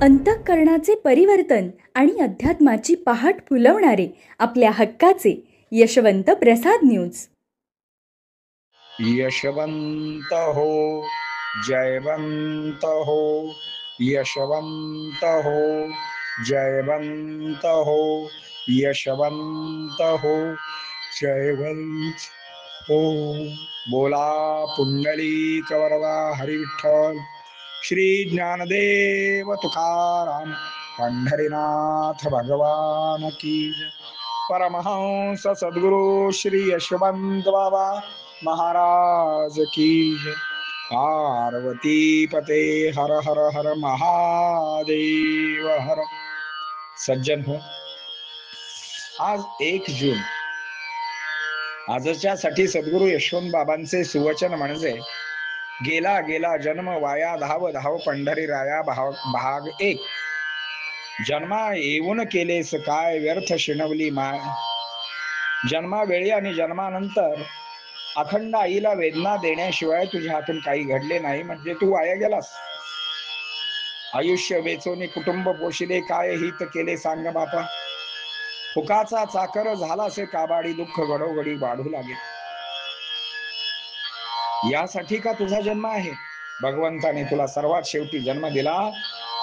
अंतःकरणाचे परिवर्तन आणि अध्यात्माची पहाट फुलवणारे आपल्या हक्काचे यशवंत प्रसाद न्यूज. यशवंत हो, जयवंत हो, यशवंत हो, जयवंत हो, यशवंत हो, जयवंत हो. बोला पुंडलिक वरदा हरी विठ्ठल, श्री ज्ञानदेव तुकाराम, पंढरीनाथ भगवान की जय. परमहंस सद्गुरु श्री यशवंत बाबा महाराज की जय. पार्वती पते हर हर हर महादेव हर. सज्जन हो, आज 1 जून, आजच्या साठी सद्गुरु यशवंत बाबांचे सुवचन म्हणजे गेला गेला जन्म वाया धाव धाव पंढरी राया भाग 1. जन्मा येऊन केलेस काय व्यर्थ शिणवली माय. जन्मावेळी आणि जन्मानंतर अखंड आईला वेदना देण्याशिवाय तुझ्या हातून काही घडले नाही, म्हणजे तू वाया गेलास. आयुष्य वेचोनी कुटुंब पोशिले, काय हित केले सांग बापा. फुकाचा चाकर झालासे काबाडी, दुःख घडोघडी वाढू लागेल. यासाठी का तुझा जन्म आहे? भगवंताने तुला सर्वात शेवटी जन्म दिला.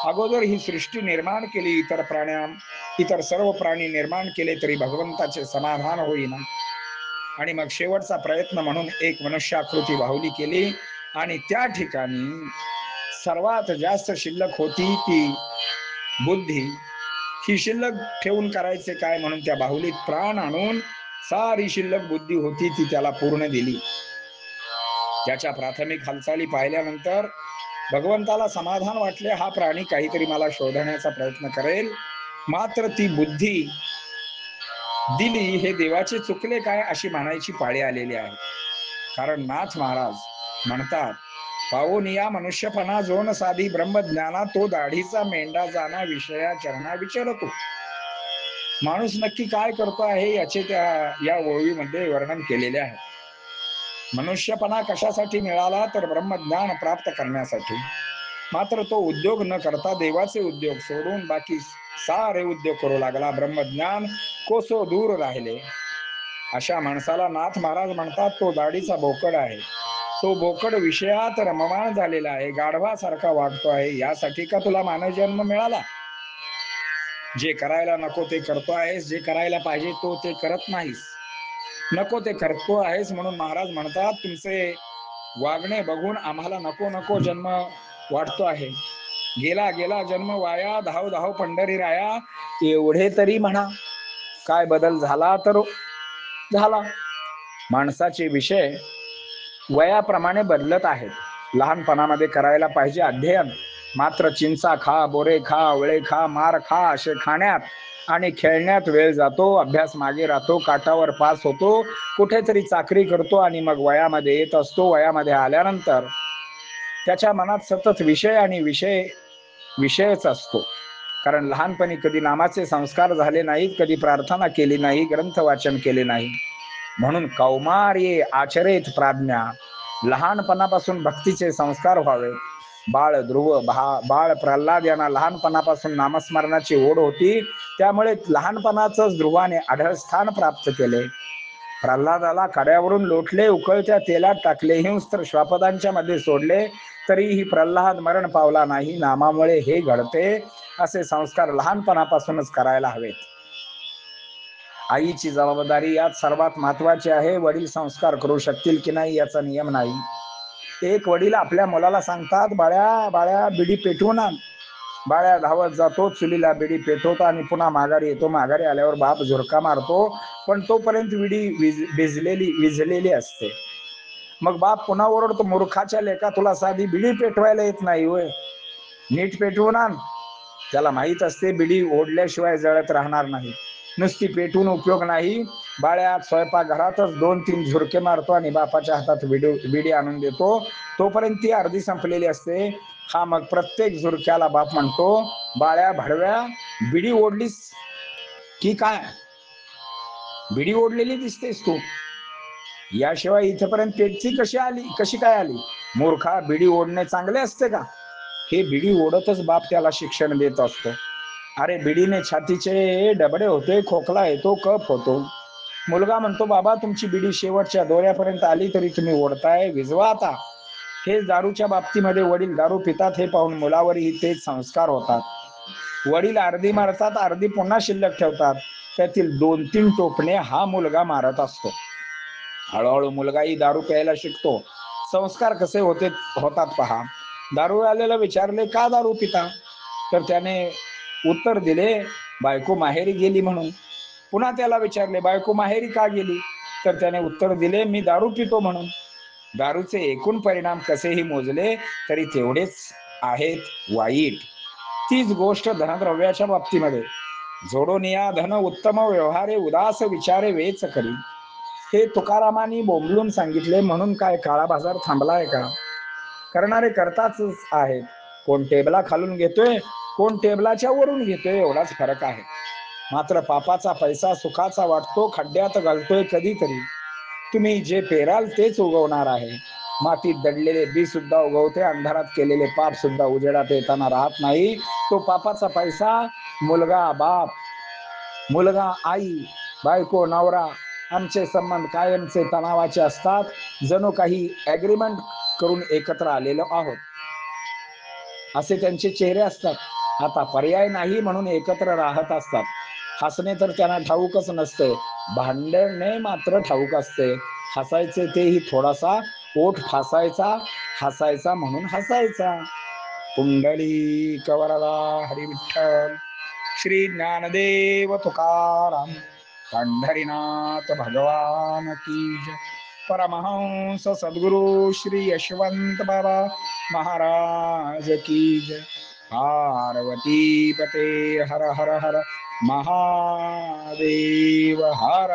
अगोदर ही सृष्टी निर्माण केली, इतर सर्व प्राणी निर्माण केले तरी भगवंताचे समाधान होईना. आणि मग शेवटचा प्रयत्न म्हणून एक मनुष्याकृती बाहुली केली, आणि त्या ठिकाणी सर्वात जास्त शिल्लक होती ती बुद्धी. ही शिल्लक ठेवून करायचे काय म्हणून त्या बाहुलीत प्राण आणून सारी शिल्लक बुद्धी होती ती त्याला पूर्ण दिली. त्याच्या प्राथमिक हालचाली पाहिल्यानंतर भगवंताला समाधान वाटले, हा प्राणी काहीतरी मला शोधण्याचा प्रयत्न करेल, मात्र ती बुद्धी दिली हे देवाचे चुकले काय अशी म्हणायची पाळी आलेली आहे. कारण नाथ महाराज म्हणतात, पाहून या मनुष्यपणा जोन साधी ब्रह्मज्ञाना, तो दाढीचा मेंढा जाना विषया चरणा विचारतो. माणूस नक्की काय करतो आहे याचे या ओळीमध्ये वर्णन केलेले आहे. मनुष्यपणा कशासाठी मिळाला तर ब्रह्मज्ञान प्राप्त करण्यासाठी. मात्र तो उद्योग न करता देवाचे उद्योग सोडून बाकी सारे उद्योग करू लागला. ब्रह्मज्ञान कोसो दूर राहिले. अशा माणसाला नाथ महाराज म्हणतात, तो दाढीचा बोकड आहे. तो बोकड विषयात रममाण झालेला आहे, गाढवासारखा वागतो आहे. यासाठी का तुला मानव जन्म मिळाला? जे करायला नको ते करतो आहेस, जे करायला पाहिजे तो ते करत नाहीस. नको ते करतो आहेस म्हणून महाराज म्हणतात, तुमचे वागणे बघून आम्हाला नको नको जन्म वाटतो आहे. गेला गेला जन्म वाया, धाव धाव पंढरी राया. एवढे तरी म्हणा, काय बदल झाला तर झाला. माणसाचे विषय वयाप्रमाणे बदलत आहेत. लहानपणामध्ये करायला पाहिजे अध्ययन, मात्र चिंचा खा, बोरे खा, आवळे खा, मार खा असे खाण्यात आणि खेळण्यात वेळ जातो. अभ्यास मागे राहतो, काटावर पास होतो, कुठेतरी चाकरी करतो आणि मग वयामध्ये येत असतो. वयामध्ये आल्यानंतर त्याच्या मनात सतत विषय आणि विषयच असतो. कारण लहानपणी कधी नामाचे संस्कार झाले नाहीत, कधी प्रार्थना केली नाही, ग्रंथ वाचन केले नाही. म्हणून कौमार्ये आचरेत प्राज्ञा. लहानपणापासून भक्तीचे संस्कार व्हावे. बाळ ध्रुव, बाळ प्रल्हाद यांना लहानपणापासून नामस्मरणाची ओढ होती, त्यामुळे लहानपणाच ध्रुवाने आढळ स्थान प्राप्त केले. प्रल्हादाला कड्यावरून लोटले, उकळत्या तेलात टाकले, हिंस्त्र श्वापदांच्या मध्ये सोडले, तरीही प्रल्हाद मरण पावला नाही. नामामुळे हे घडते. असे संस्कार लहानपणापासूनच करायला हवेत. आईची जबाबदारी यात सर्वात महत्वाची आहे. वडील संस्कार करू शकतील की नाही याचा नियम नाही. एक वडील आपल्या मुलाला सांगतात, बाळ्या बिडी पेटवून आण. बाळ्या धावत जातो, चुलीला बिडी पेटवतो आणि पुन्हा माघारी येतो. माघारी आल्यावर बाप झुरका मारतो, पण तोपर्यंत बिडी विझलेली असते. मग बाप पुन्हा ओरडतो, मूर्खाच्या लेका, तुला साधी बिडी पेटवायला येत नाही होय, नीट पेटवून आण. त्याला माहित असते बिडी ओढल्याशिवाय जळत राहणार नाही, नुसती पेटवून उपयोग नाही. बाळ्या स्वयंपाकघरातच 2-3 झुरके मारतो आणि बापाच्या हातात बिडी आणून देतो. तोपर्यंत ती अर्धी संपलेली असते. हा मग प्रत्येक झुरक्याला बाप म्हणतो, बाळ्या भडव्या, बिडी ओढलीस की काय? बिडी ओढलेली दिसतेस तू, याशिवाय इथपर्यंत पेटती कशी काय आली? मूर्खा, बिडी ओढणे चांगले असते का? हे बिडी ओढतच बाप त्याला शिक्षण देत असतो. अरे बिडीने छातीचे डबडे होते, खोकला येतो, कफ होतो. मुलगा म्हणतो बाबा तुमची बिडी शेवटच्या दोऱ्यापर्यंत आली तरी तुम्ही ओढताय, विझवा आता. हे दारूच्या बाबतीमध्ये वडील दारू पितात हे पाहून मुलावरही तेच संस्कार होतात. वडील अर्धी मारतात, अर्धी पुन्हा शिल्लक ठेवतात. त्यातील 2-3 टोपणे हा मुलगा मारत असतो. हळूहळू मुलगाही दारू प्यायला शिकतो. संस्कार कसे होतात पहा. दारूवाल्याला विचारले का दारू पिता, तर त्याने उत्तर दिले बायको माहेरी गेली म्हणून. पुन्हा त्याला विचारले बायको माहेरी का गेली, तर त्याने उत्तर दिले मी दारू पितो म्हणून. दारूचे एकूण परिणाम कसेही मोजले तरी तेवढेच आहेत वाईट. तीच गोष्ट धनद्रव्याच्या बाबतीमध्ये. जोडून या धन उत्तम व्यवहारे उदास विचारे वेच करी. हे तुकारामांनी बोंबलून सांगितले. म्हणून काय काळा बाजार थांबलाय का? करणारे करताच आहेत. कोण टेबला खालून घेतोय, कोण टेबलाच्या वरून घेतोय, एवढाच फरक आहे. मात्र पापाचा पैसा सुखाचा वाटतो, खड्ड्यात घालतोय कधीतरी. तुम्ही जे पेराल तेच उगवणार आहे. मातीत दडलेले बी सुद्धा उगवते, अंधारात केलेले पाप सुद्धा उजेडात येताना राहत नाही. तो पापाचा पैसा मुलगा बाप, मुलगा आई, बायको नवरा, आमचे संबंध कायमचे तणावाचे असतात. जणू काही ऍग्रीमेंट करून एकत्र आलेलो आहोत असे त्यांचे चेहरे असतात. आता पर्याय नाही म्हणून एकत्र राहत असतात. हसणे तर त्यांना ठाऊकच नसते, भांडणे मात्र ठाऊक असते. हसायचे तेही थोडासा, ओठ फासायचा, हसायचा म्हणून हसायचा. कुंडली कवरदा हरी विठ्ठल. श्री ज्ञानदेव तुकाराम पंढरीनाथ भगवान की जय. परमहंस सद्गुरु श्री यशवंत बाबा महाराज की जय. पार्वती पते हर हर हर महादेव हर.